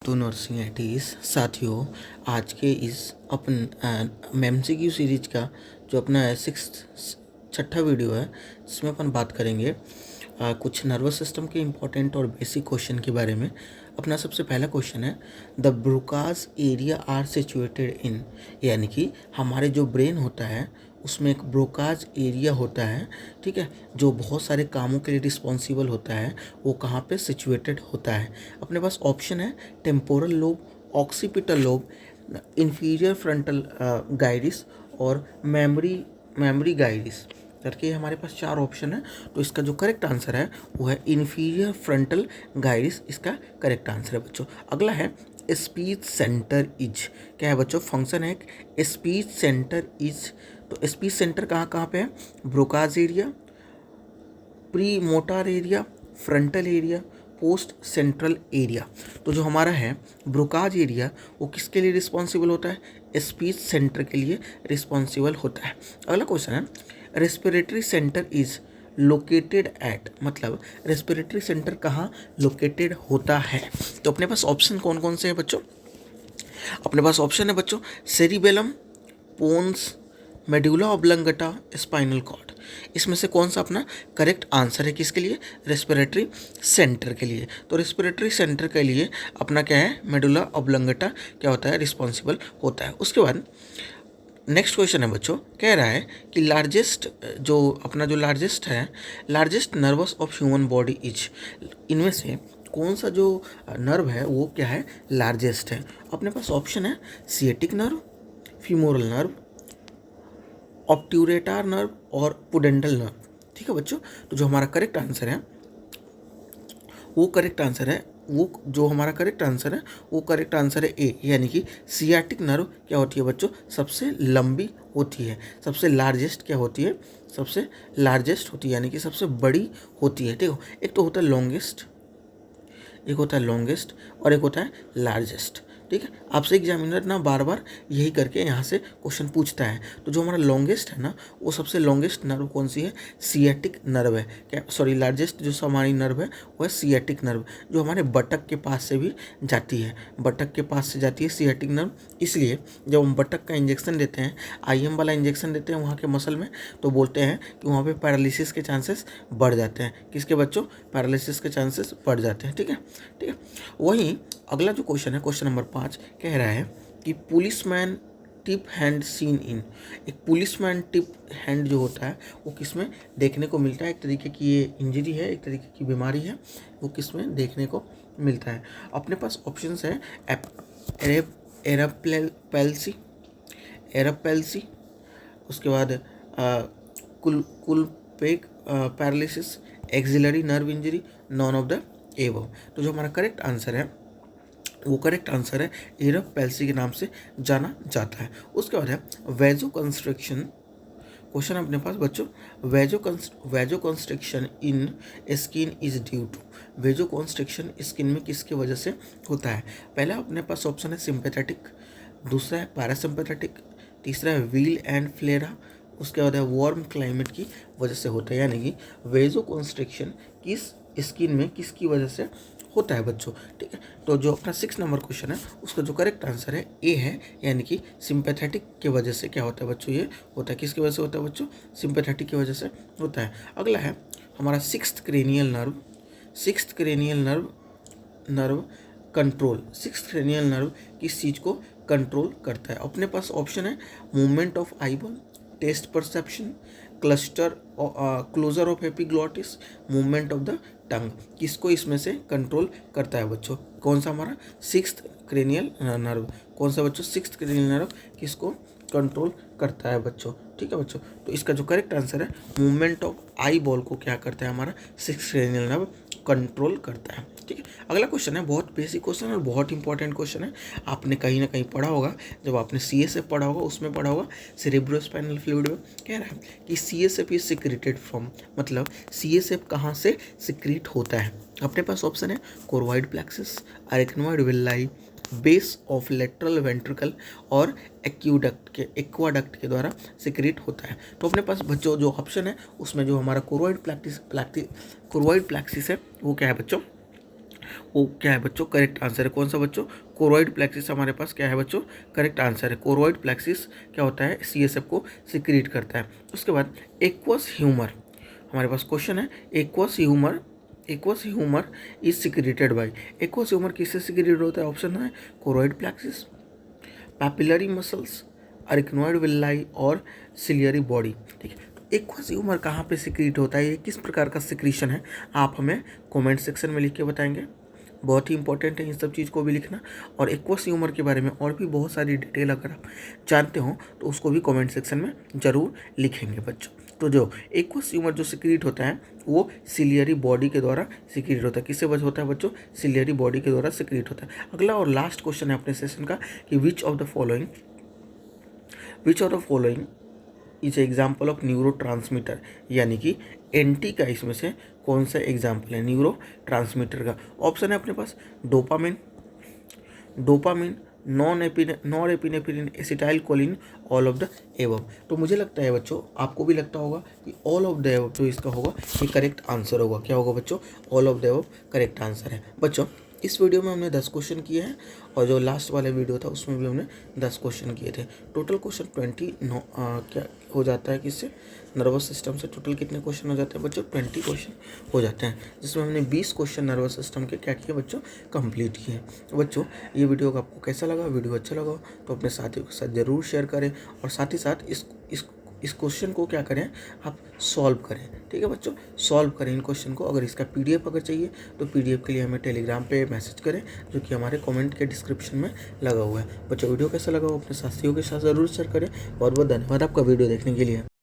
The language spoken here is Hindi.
तो नर्सिंग एटीज साथियों, आज के इस अपन एमसीक्यू सीरीज का जो अपना छठा वीडियो है, जिसमें अपन बात करेंगे कुछ नर्वस सिस्टम के इम्पोर्टेंट और बेसिक क्वेश्चन के बारे में। अपना सबसे पहला क्वेश्चन है, the Broca's area are situated in, यानी कि हमारे जो ब्रेन होता है उसमें एक ब्रोकाज एरिया होता है, ठीक है, जो बहुत सारे कामों के लिए रिस्पॉन्सिबल होता है। वो कहाँ पे सिचुएटेड होता है? अपने पास ऑप्शन है temporal lobe, occipital lobe, inferior frontal gyrus और मेमोरी गाइरिस करके हमारे पास चार ऑप्शन है। तो इसका जो करेक्ट आंसर है वो है इन्फीरियर फ्रंटल गाइरिस, इसका करेक्ट आंसर है बच्चों। अगला है स्पीच सेंटर इज, क्या है बच्चों? फंक्शन है स्पीच सेंटर इज। तो स्पीच सेंटर कहाँ कहाँ पे है? Broca's area, pre motor area, frontal area, post central area. तो जो हमारा है ब्रोकाज एरिया, वो किसके लिए रिस्पॉन्सिबल होता है? स्पीच सेंटर के लिए रिस्पॉन्सिबल होता है। अगला क्वेश्चन है, respiratory centre is located at, मतलब रेस्पिरेटरी सेंटर कहाँ लोकेटेड होता है? तो अपने पास ऑप्शन कौन कौन से हैं बच्चों? अपने पास ऑप्शन है बच्चों cerebellum, pons, medulla oblongata, spinal cord. इसमें से कौन सा अपना करेक्ट आंसर है किसके लिए? रेस्पिरेटरी सेंटर के लिए। तो रेस्पिरेटरी सेंटर के लिए अपना क्या है? मेडुला ऑब्लंगटा क्या होता है? रिस्पॉन्सिबल होता है। उसके बाद नेक्स्ट क्वेश्चन है बच्चों, कह रहा है कि लार्जेस्ट जो लार्जेस्ट है, largest nervous of human body is, इनमें से कौन सा जो नर्व है वो क्या है? लार्जेस्ट है। अपने पास ऑप्शन है सिएटिक नर्व, फीमोरल नर्व, ऑब्ट्यूरेटार नर्व और पुडेंटल नर्व। ठीक है बच्चों, तो जो हमारा करेक्ट आंसर है वो करेक्ट आंसर है वो करेक्ट आंसर है ए, यानी कि सियाटिक नर्व क्या होती है बच्चों? सबसे लंबी होती है, सबसे लार्जेस्ट क्या होती है? सबसे लार्जेस्ट होती है, यानी कि सबसे बड़ी होती है। ठीक है, एक तो होता है लॉन्गेस्ट, एक होता है लॉन्गेस्ट और एक होता है लार्जेस्ट। ठीक है, आपसे एग्जामिनर ना बार बार यही करके यहाँ से क्वेश्चन पूछता है। तो जो हमारा लॉन्गेस्ट है ना, वो सबसे लॉन्गेस्ट नर्व कौन सी है? सियाटिक नर्व है। क्या, सॉरी, लार्जेस्ट जो हमारी नर्व है वो है सियाटिक नर्व, जो हमारे बटक के पास से भी जाती है, बटक के पास से जाती है सियाटिक नर्व। इसलिए जब हम बटक का इंजेक्शन देते हैं, आईएम वाला इंजेक्शन देते हैं वहाँ के मसल में, तो बोलते हैं कि वहाँ पे पैरालिसिस के चांसेस बढ़ जाते हैं। किसके बच्चों? पैरालिसिस के चांसेस बढ़ जाते हैं। ठीक है, ठीक है। वहीं अगला जो क्वेश्चन है, क्वेश्चन नंबर 5, कह रहा है कि policeman tip hand seen in, एक पुलिसमैन टिप हैंड जो होता है वो किस में देखने को मिलता है? एक तरीके की ये इंजरी है, एक तरीके की बीमारी है, वो किस में देखने को मिलता है? अपने पास ऑप्शंस है एरापेल्सी, एरापेल्सी, उसके बाद Klumpke paralysis, axillary nerve injury, none of the above. तो जो हमारा करेक्ट आंसर है वो करेक्ट आंसर है एरापेल्सी के नाम से जाना जाता है। उसके बाद है वेजो कंस्ट्रक्शन। क्वेश्चन अपने पास बच्चों, vasoconstriction in skin is due to, vasoconstriction skin में किसकी वजह से होता है? पहला अपने पास ऑप्शन है सिंपैथेटिक, दूसरा है पैरासिम्पैथेटिक, तीसरा है व्हील एंड फ्लेरा, उसके बाद है वार्म क्लाइमेट की वजह से होता है। यानी कि वेजो कंस्ट्रक्शन किस स्किन में किसकी वजह से होता है बच्चों? ठीक है, तो जो अपना 6 नंबर क्वेश्चन है उसका जो करेक्ट आंसर है ए है, यानी कि सिंपैथेटिक की वजह से क्या होता है बच्चों? ये होता है किसकी वजह से होता है बच्चों? सिंपैथेटिक की वजह से होता है। अगला है हमारा sixth cranial nerve, sixth cranial nerve control, sixth cranial nerve किस चीज़ को कंट्रोल करता है? अपने पास ऑप्शन है movement of eyeball, test perception, cluster closure of epiglottis, movement of the tongue. किसको इसमें से कंट्रोल करता है बच्चों? कौन सा हमारा सिक्स्थ क्रेनियल नर्व? कौन सा बच्चों? सिक्स्थ क्रेनियल नर्व किसको कंट्रोल करता है बच्चों? ठीक है बच्चों, तो इसका जो करेक्ट आंसर है मूवमेंट ऑफ आई बॉल को क्या करता है? हमारा सिक्स्थ क्रेनियल नर्व कंट्रोल करता है। ठीक है, अगला क्वेश्चन है बहुत बेसिक क्वेश्चन और बहुत इंपॉर्टेंट क्वेश्चन है। आपने कहीं ना कहीं पढ़ा होगा, जब आपने सीएसएफ पढ़ा होगा उसमें पढ़ा होगा सेरेब्रोस्पाइनल फ्लूइड में। कह रहा है कि सीएसएफ इज सिक्रेटेड फ्रॉम, मतलब सीएसएफ कहाँ से सिक्रीट होता है? अपने पास ऑप्शन है choroid plexus, arachnoid villi, base of lateral ventricle और एक्वाडक्ट के द्वारा सिक्रेट होता है। तो अपने पास बच्चों जो ऑप्शन है उसमें जो हमारा कोरवाइड प्लेक्सिस है वो क्या है बच्चों? वो क्या है बच्चों, करेक्ट आंसर है। कौन सा बच्चों, कोरोइड प्लेक्सिस हमारे पास क्या है बच्चों, करेक्ट आंसर है। कोरोइड प्लेक्सिस क्या होता है, CSF को सिक्रीट करता है। उसके बाद एक्वस ह्यूमर हमारे पास क्वेश्चन है, aqueous humour is secreted by, aqueous humour किससे सिक्रीट होता है, ऑप्शन है choroid plexus, papillary muscles, arachnoid villi और सिलियरी बॉडी। ठीक है, तो एक्वस ह्यूमर कहाँ पे सिक्रीट होता है, ये किस प्रकार का सिक्रीशन है, आप हमें कमेंट सेक्शन में लिख के बताएंगे। बहुत ही इंपॉर्टेंट है इन सब चीज़ को भी लिखना। और एक्वस ह्यूमर के बारे में और भी बहुत सारी डिटेल अगर आप जानते हो तो उसको भी कमेंट सेक्शन में ज़रूर लिखेंगे बच्चों। तो जो एक्वस ह्यूमर जो सिक्रीट होता है वो सिलियरी बॉडी के द्वारा सिक्रीट होता है। किससे वजह होता है बच्चों, सिलियरी बॉडी के द्वारा सिक्रीट होता है। अगला और लास्ट क्वेश्चन है अपने सेशन का कि which of the following is example of neuro transmitter, यानी कि एंटी का इसमें से कौन सा एग्जाम्पल है न्यूरो ट्रांसमीटर का। ऑप्शन है अपने पास dopamine, norepinephrine, acetylcholine, all of the above. तो मुझे लगता है बच्चों, आपको भी लगता होगा कि ऑल ऑफ द एबव जो इसका होगा ये करेक्ट आंसर होगा। क्या होगा बच्चों, all of the above correct answer है। बच्चों इस वीडियो में हमने 10 क्वेश्चन किए हैं और जो लास्ट वाला वीडियो था उसमें भी हमने 10 क्वेश्चन किए थे। टोटल क्वेश्चन 29 क्या हो जाता है, किससे, नर्वस सिस्टम से। टोटल कितने क्वेश्चन हो जाते हैं बच्चों, 20 क्वेश्चन हो जाते हैं, जिसमें हमने 20 क्वेश्चन नर्वस सिस्टम के क्या किए बच्चों, कंप्लीट किए। तो बच्चों ये वीडियो आपको कैसा लगा, वीडियो अच्छा लगा तो अपने साथियों के साथ ज़रूर शेयर करें और साथ ही साथ इस क्वेश्चन को क्या करें, आप सॉल्व करें। ठीक है बच्चों, सॉल्व करें इन क्वेश्चन को। अगर इसका PDF अगर चाहिए तो PDF के लिए हमें टेलीग्राम पे मैसेज करें, जो कि हमारे कमेंट के डिस्क्रिप्शन में लगा हुआ है। बच्चों वीडियो कैसा लगा वो अपने साथियों के साथ ज़रूर शेयर करें। बहुत बहुत धन्यवाद आपका वीडियो देखने के लिए।